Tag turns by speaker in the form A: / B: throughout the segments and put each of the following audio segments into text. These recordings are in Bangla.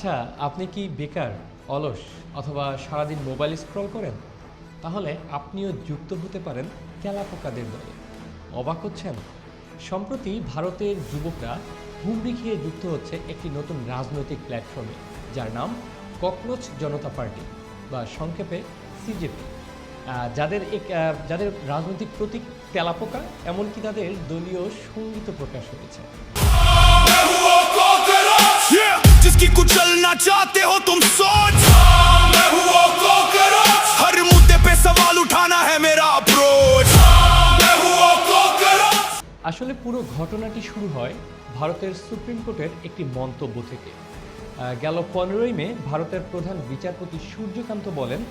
A: আচ্ছা, আপনি কি বেকার, অলস অথবা সারাদিন মোবাইল স্ক্রল করেন? তাহলে আপনিও যুক্ত হতে পারেন তেলাপোকাদের দলে। অবাক হচ্ছেন? সম্প্রতি ভারতের যুবকরা হুমড়ি খেয়ে যুক্ত হচ্ছে একটি নতুন রাজনৈতিক প্ল্যাটফর্মে, যার নাম ককরোচ জনতা পার্টি বা সংক্ষেপে সিজেপি। যাদের রাজনৈতিক প্রতীক তেলাপোকা, এমনকি তাদের দলীয় সঙ্গীত প্রকাশ হয়েছে।
B: जिसकी कुचलना चाहते हो तुम सोच मैं हूँ वो कॉकरोच हर मुद्दे पे सवाल उठाना है मेरा अप्रोच मैं हूँ वो कॉकरोच
A: আসলে পুরো ঘটনাটি শুরু হয় ভারতের সুপ্রিম কোর্টের একটি মন্তব্য থেকে। গেল 15ই মে ভারতের প্রধান বিচারপতি সূর্যকান্ত বলেন,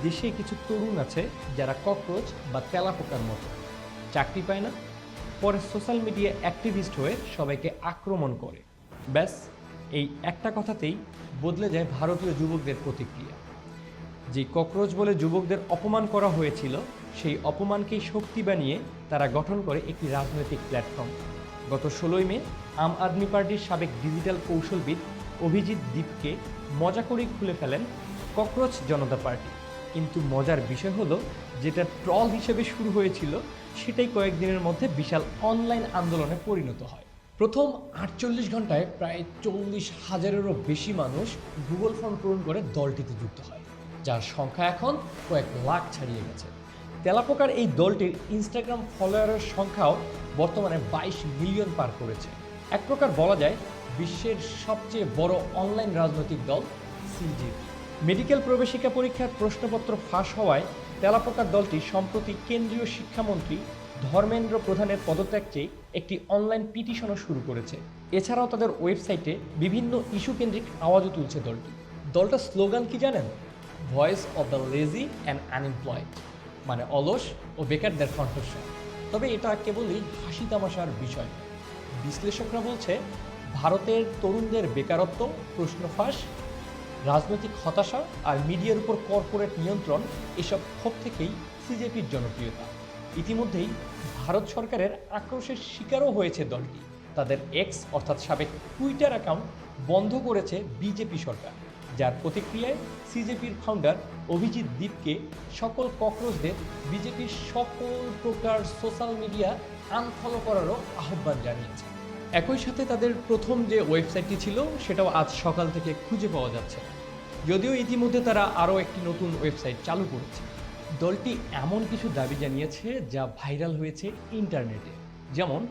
A: দেশে কিছু তরুণ আছে যারা ককরোচ বা তেলাপোকার মতো, চাকরি পায় না, পরে সোশ্যাল মিডিয়া অ্যাক্টিভিস্ট হয়ে সবাইকে আক্রমণ করে। ব্যাস, এই একটা কথাতেই বদলে যায় ভারতীয় যুবকদের প্রতিক্রিয়া। যে ককরোচ বলে যুবকদের অপমান করা হয়েছিল, সেই অপমানকেই শক্তি বানিয়ে তারা গঠন করে একটি রাজনৈতিক প্ল্যাটফর্ম। গত 16ই মে আম আদমি পার্টির সাবেক ডিজিটাল কৌশলবিদ অভিজিৎ দীপকে মজা করেই খুলে ফেলেন ককরোচ জনতা পার্টি। কিন্তু মজার বিষয় হলো, যেটা ট্রল হিসেবে শুরু হয়েছিল সেটাই কয়েকদিনের মধ্যে বিশাল অনলাইন আন্দোলনে পরিণত হয়। প্রথম 48 ঘন্টায় প্রায় 40,000-এরও বেশি মানুষ গুগল ফর্ম পূরণ করে দলটিতে যুক্ত হয়, যার সংখ্যা এখন কয়েক লাখ ছাড়িয়ে গেছে। তেলাপোকার এই দলটির ইনস্টাগ্রাম ফলোয়ারের সংখ্যাও বর্তমানে 22 মিলিয়ন পার করেছে। এক প্রকার বলা যায় বিশ্বের সবচেয়ে বড় অনলাইন রাজনৈতিক দল সিজেপি। মেডিকেল প্রবেশিকা পরীক্ষার প্রশ্নপত্র ফাঁস হওয়ায় তেলাপোকার দলটি সম্প্রতি কেন্দ্রীয় শিক্ষামন্ত্রী ধর্মেন্দ্র প্রধানের পদত্যাগ চেয়ে একটি অনলাইন পিটিশনও শুরু করেছে। এছাড়াও তাদের ওয়েবসাইটে বিভিন্ন ইস্যু কেন্দ্রিক আওয়াজও তুলছে দলটি। দলটার স্লোগান কি জানেন? Voice of the lazy and unemployed, মানে অলস ও বেকারদের কণ্ঠস্বর। তবে এটা কেবলই হাসি তামাশার বিষয়। বিশ্লেষকরা বলছে, ভারতের তরুণদের বেকারত্ব, প্রশ্ন ফাঁস, রাজনৈতিক হতাশা আর মিডিয়ার উপর কর্পোরেট নিয়ন্ত্রণ, এসব ক্ষোভ থেকেই সিজেপির জনপ্রিয়তা। ইতিমধ্যেই ভারত সরকারের আক্রোশের শিকারও হয়েছে দলটি। তাদের এক্স অর্থাৎ সাবেক টুইটার অ্যাকাউন্ট বন্ধ করেছে বিজেপি সরকার, যার প্রতিক্রিয়ায় সিজেপির ফাউন্ডার অভিজিৎ দীপকে সকল ককরোচদের বিজেপির সকল প্রকার সোশ্যাল মিডিয়া আনফলো করারও আহ্বান জানিয়েছে। একই সাথে তাদের প্রথম যে ওয়েবসাইটটি ছিল সেটাও আজ সকাল থেকে খুঁজে পাওয়া যাচ্ছে না, যদিও ইতিমধ্যে তারা আরও একটি নতুন ওয়েবসাইট চালু করেছে। দলটি এমন কিছু দাবি জানিয়েছে যা ভাইরাল হয়েছে ইন্টারনেটে, যেমন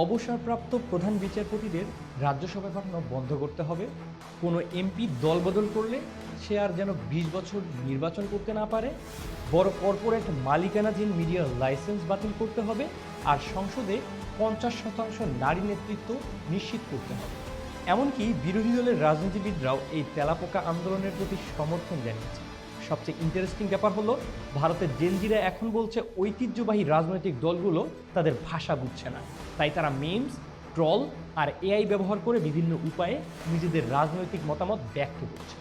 A: অবসরপ্রাপ্ত প্রধান বিচারপতিদের রাজ্যসভায় পাঠানো বন্ধ করতে হবে, কোনো এমপি দল বদল করলে সে আর যেন 20 বছর নির্বাচন করতে না পারে, বড় কর্পোরেট মালিকানাধীন মিডিয়ার লাইসেন্স বাতিল করতে হবে, আর সংসদে 50% নারী নেতৃত্ব নিশ্চিত করতে হবে। এমনকি বিরোধী দলের রাজনীতিবিদরাও এই তেলাপোকা আন্দোলনের প্রতি সমর্থন জানিয়েছে। সবচেয়ে ইন্টারেস্টিং ব্যাপার হলো, ভারতের জেনজিরা এখন বলছে ঐতিহ্যবাহী রাজনৈতিক দলগুলো তাদের ভাষা বুঝছে না, তাই তারা মিমস, ট্রল আর এআই ব্যবহার করে বিভিন্ন উপায়ে নিজেদের রাজনৈতিক মতামত ব্যক্ত করছে।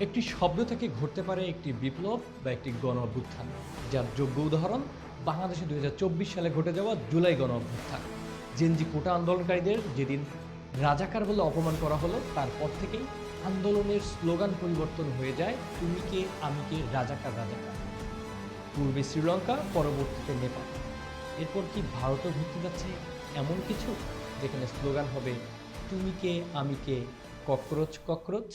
A: একটি শব্দ থেকে ঘটতে পারে একটি বিপ্লব বা একটি গণ অভ্যুত্থান, যার যোগ্য উদাহরণ বাংলাদেশে 2024 সালে ঘটে যাওয়া জুলাই গণ অভ্যুত্থান। জেনজি কোটা আন্দোলনকারীদের যেদিন রাজাকার বলে অপমান করা হলো, তারপর থেকেই আন্দোলনের স্লোগান পরিবর্তন হয়ে যায় তুমি কে আমি কে রাজাকার রাজাকার। পূর্বে শ্রীলঙ্কা, পরবর্তীতে নেপাল, এরপর কি ভারতও ঘটতে যাচ্ছে এমন কিছু, যেখানে স্লোগান হবে তুমি কে আমি কে, ককরোচ ককরোচ।